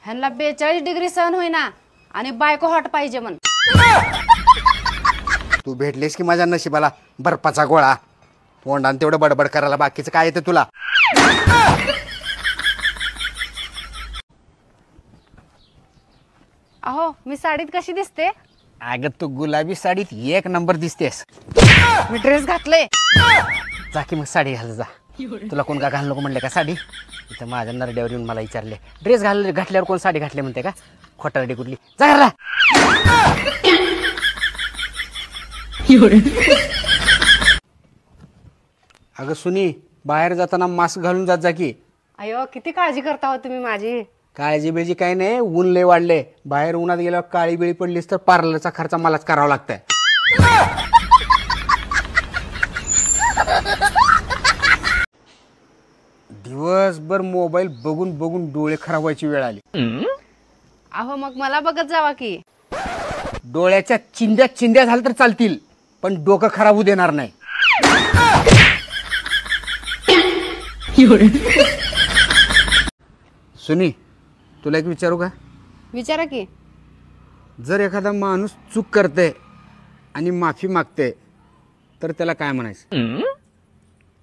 ह्यांना 42 डिग्री सहन होईना आणि बायको हॉट पाहिजे म्हण. तू भेटलीस की माझ्या नशिबाला बर्फाचा गोळा. तोंडाने तेवढं बडबड करायला बाकीचं काय येतं तुला? अहो मी साडीत कशी दिसते? अगं तू गुलाबी साडीत एक नंबर दिसतेस. मी ड्रेस घातले. जा की मग साडी घाल जा. तुला कोण का घाल नको म्हणले का साडी? इथं माझ्या नरड्यावर येऊन मला विचारले ड्रेस घातल्यावर कोण साडी घातली म्हणते का? खोटारडी कुठली जा घरला. अगं सुनी बाहेर जाताना मास्क घालून जात जा की. अयो किती काळजी करता हो तुम्ही माझी. काळजी बिळजी काही नाही. ऊन लय वाढले. बाहेर उन्हात गेल्यावर काळी बिळी पडलीस तर पार्लरचा खर्च मलाच करावा लागतंय. दिवसभर मोबाईल बघून बघून डोळे खराब व्हायची वेळ आली. अहो मग मला बघत जावा की. डोळ्याच्या चिंध्या चिंध्या झाल्या तर चालतील पण डोकं खराब होऊ देणार नाही. सुनी तुला एक विचारू का? विचारा की. जर एखादा माणूस चूक करते आणि माफी मागते तर त्याला काय म्हणायचं?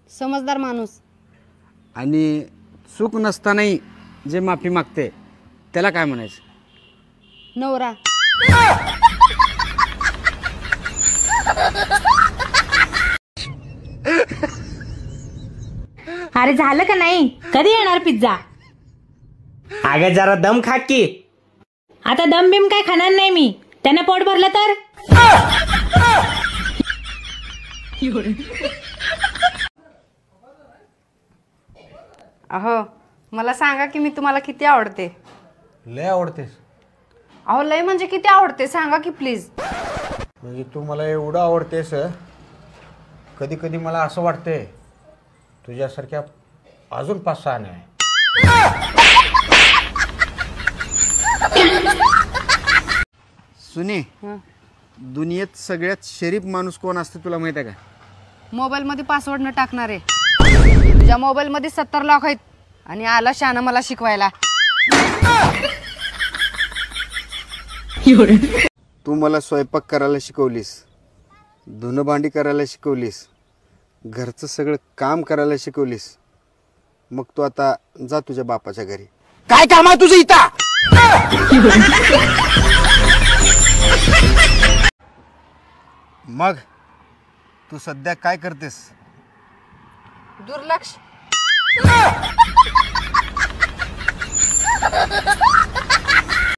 समजदार माणूस. आणि चूक नसतानाही जे माफी मागते त्याला काय म्हणायचं? नवरा. अरे झालं का नाही? कधी येणार पिझ्झा? अगं जरा दम खा की. आता दम बिम काय खाणार नाही मी. त्यानं पोट भरलं तर. अहो मला सांगा की मी तुम्हाला किती आवडते. लय आवडतेस. अहो लय म्हणजे किती आवडते सांगा की प्लीज. म्हणजे तू मला एवढं आवडतेस कधी कधी मला असं वाटतंय तुझ्यासारख्या अजून 5-6 नाही. सुनी दुनियेत सगळ्यात शरीफ माणूस कोण असते तुला माहित आहे का? मोबाईल मध्ये पासवर्ड न टाकणारे. तुझ्या मोबाईल मध्ये 70 लाख आहेत आणि आला शाना मला शिकवायला. तू मला स्वयंपाक करायला शिकवलीस, धुणं भांडी करायला शिकवलीस, घरचं सगळं काम करायला शिकवलीस. मग तू आता जा तुझ्या बापाच्या घरी. काय काम आहे तुझं इथं? मग तू सध्या काय करतेस? दुर्लक्ष.